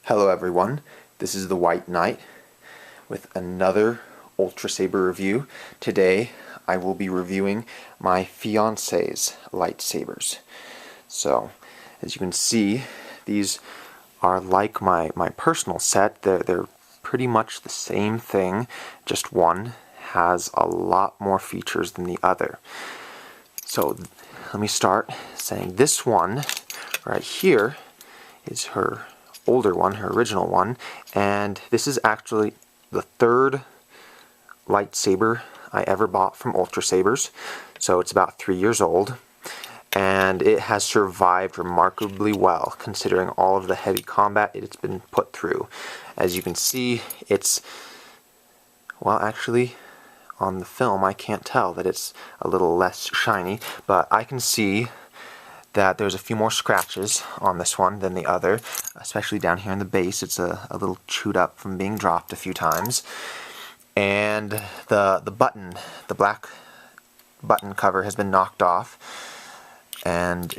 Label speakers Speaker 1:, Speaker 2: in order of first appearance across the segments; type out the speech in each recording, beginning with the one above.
Speaker 1: Hello everyone, this is the White Knight with another Ultra Saber review. Today I will be reviewing my fiance's lightsabers. So, as you can see, these are like my personal set. They're pretty much the same thing, just one has a lot more features than the other. So, let me start saying this one right here is her older one, her original one, and this is actually the third lightsaber I ever bought from Ultra Sabers. So it's about 3 years old, and it has survived remarkably well considering all of the heavy combat it's been put through. As you can see, it's, well, actually on the film I can't tell that it's a little less shiny, but I can see that there's a few more scratches on this one than the other, especially down here in the base. It's a little chewed up from being dropped a few times. And the button, the black button cover has been knocked off, and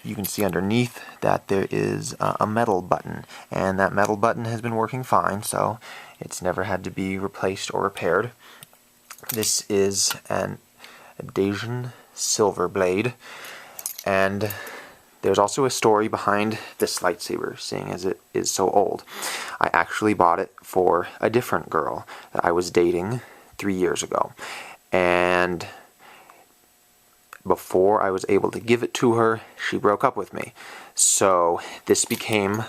Speaker 1: you can see underneath that there is a metal button, and that metal button has been working fine, so it's never had to be replaced or repaired. This is an Adasian silver blade, and there's also a story behind this lightsaber, seeing as it is so old. I actually bought it for a different girl that I was dating 3 years ago, and before I was able to give it to her, she broke up with me. So this became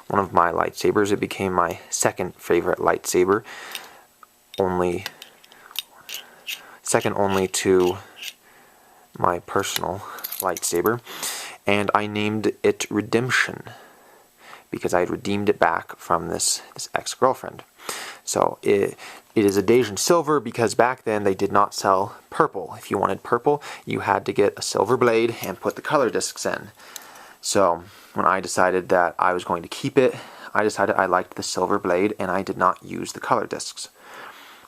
Speaker 1: one of my lightsabers. It became my second favorite lightsaber, second only to my personal lightsaber, and I named it Redemption because I had redeemed it back from this ex-girlfriend. So it is Adasian silver because back then they did not sell purple. If you wanted purple, you had to get a silver blade and put the color discs in. So when I decided that I was going to keep it, I decided I liked the silver blade and I did not use the color discs.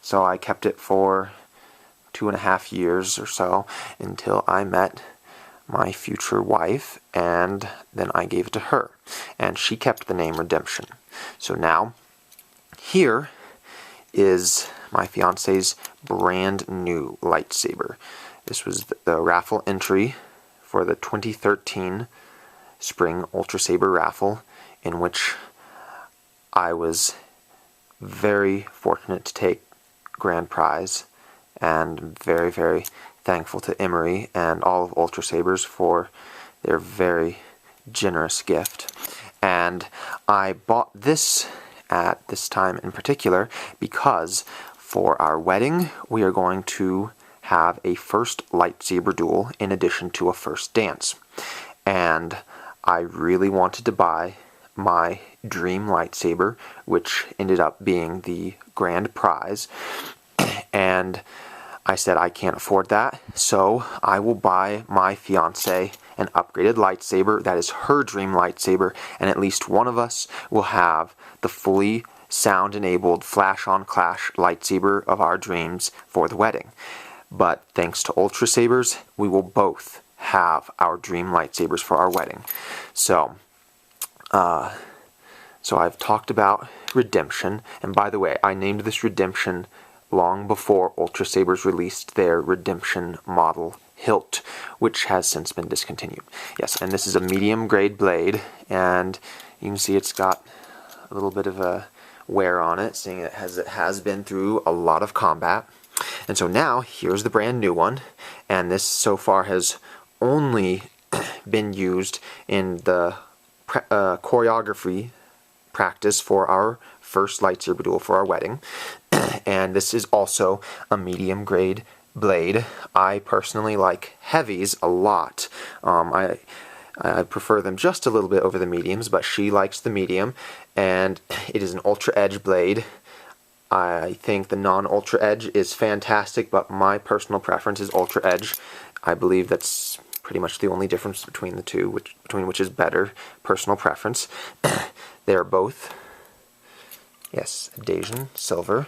Speaker 1: So I kept it for 2.5 years or so until I met my future wife, and then I gave it to her, and she kept the name Redemption. So now here is my fiance's brand new lightsaber. This was the raffle entry for the 2013 Spring Ultra Saber raffle, in which I was very fortunate to take grand prize, and very, very thankful to Emery and all of Ultra Sabers for their very generous gift. And I bought this at this time in particular because for our wedding we are going to have a first lightsaber duel in addition to a first dance. And I really wanted to buy my dream lightsaber, which ended up being the grand prize. And I said I can't afford that, so I will buy my fiance an upgraded lightsaber that is her dream lightsaber, and at least one of us will have the fully sound-enabled flash-on-clash lightsaber of our dreams for the wedding. But thanks to Ultra Sabers, we will both have our dream lightsabers for our wedding. So I've talked about Redemption, and by the way, I named this Redemption long before Ultra Sabers released their Redemption model hilt, which has since been discontinued. Yes, and this is a medium grade blade, and you can see it's got a little bit of a wear on it, seeing it has been through a lot of combat. And so now, here's the brand new one, and this so far has only been used in the choreography practice for our first lightsaber duel for our wedding. And this is also a medium grade blade. I personally like heavies a lot. I prefer them just a little bit over the mediums, but she likes the medium, and it is an ultra edge blade. I think the non-ultra edge is fantastic, but my personal preference is ultra edge. I believe that's pretty much the only difference between the two, between which is better personal preference. They're both, yes, Adasian silver.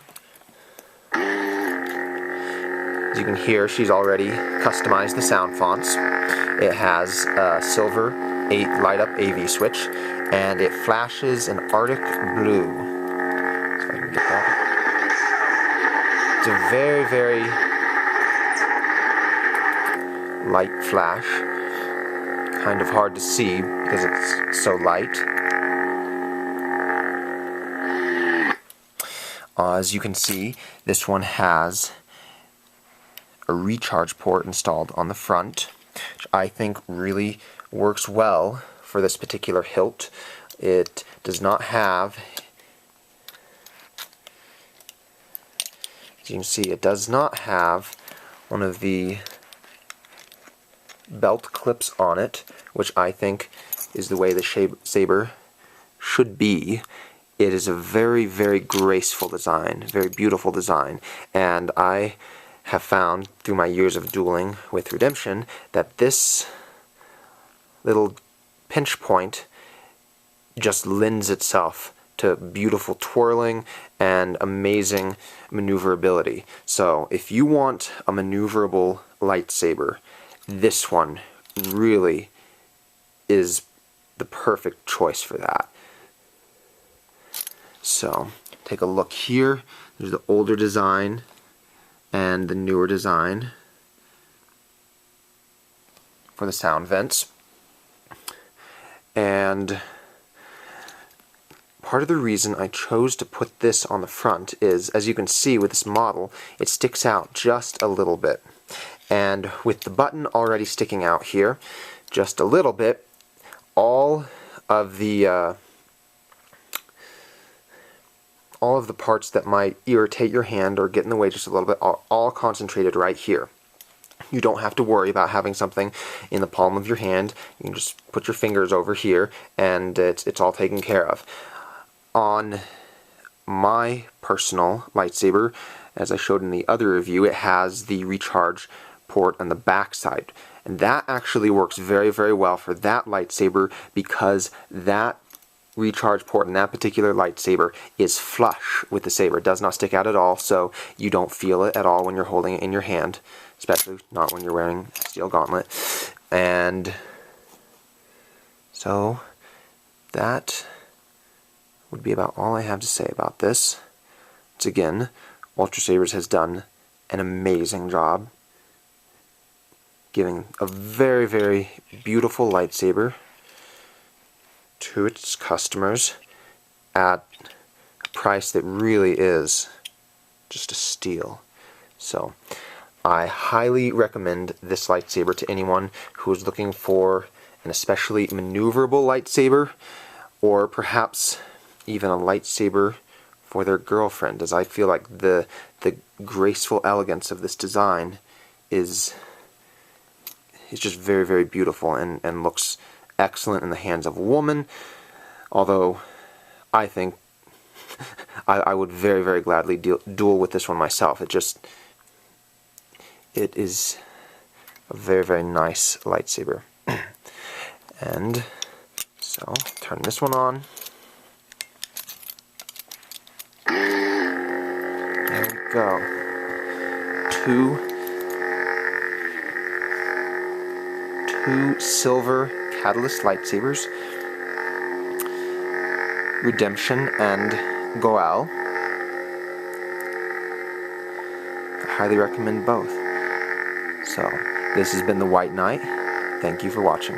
Speaker 1: As you can hear, she's already customized the sound fonts. It has silver a light up AV switch, and it flashes an Arctic blue. So I can get that. It's a very, very light flash. Kind of hard to see because it's so light. As you can see, this one has a recharge port installed on the front, which I think really works well for this particular hilt. It does not have, as you can see, it does not have one of the belt clips on it, which I think is the way the saber should be. It is a very, very graceful design, very beautiful design, and I have found through my years of dueling with Redemption that this little pinch point just lends itself to beautiful twirling and amazing maneuverability. So if you want a maneuverable lightsaber, this one really is the perfect choice for that. So take a look here. There's the older design and the newer design for the sound vents. And part of the reason I chose to put this on the front is, as you can see with this model, it sticks out just a little bit. And with the button already sticking out here just a little bit, all of the parts that might irritate your hand or get in the way just a little bit are all concentrated right here. You don't have to worry about having something in the palm of your hand. You can just put your fingers over here and it's all taken care of. On my personal lightsaber, as I showed in the other review, it has the recharge port on the back side. And that actually works very, very well for that lightsaber because that recharge port in that particular lightsaber is flush with the saber. It does not stick out at all, so you don't feel it at all when you're holding it in your hand, especially not when you're wearing a steel gauntlet. And so that would be about all I have to say about this. Once again, Ultra Sabers has done an amazing job giving a very, very beautiful lightsaber to its customers at a price that really is just a steal. So I highly recommend this lightsaber to anyone who is looking for an especially maneuverable lightsaber, or perhaps even a lightsaber for their girlfriend, as I feel like the graceful elegance of this design is just very, very beautiful and looks excellent in the hands of a woman, although I think I would very, very gladly duel with this one myself. It is a very, very nice lightsaber. And so, turn this one on. There we go. Two silver Catalyst lightsabers, Redemption and Goal. I highly recommend both. So, this has been the White Knight. Thank you for watching.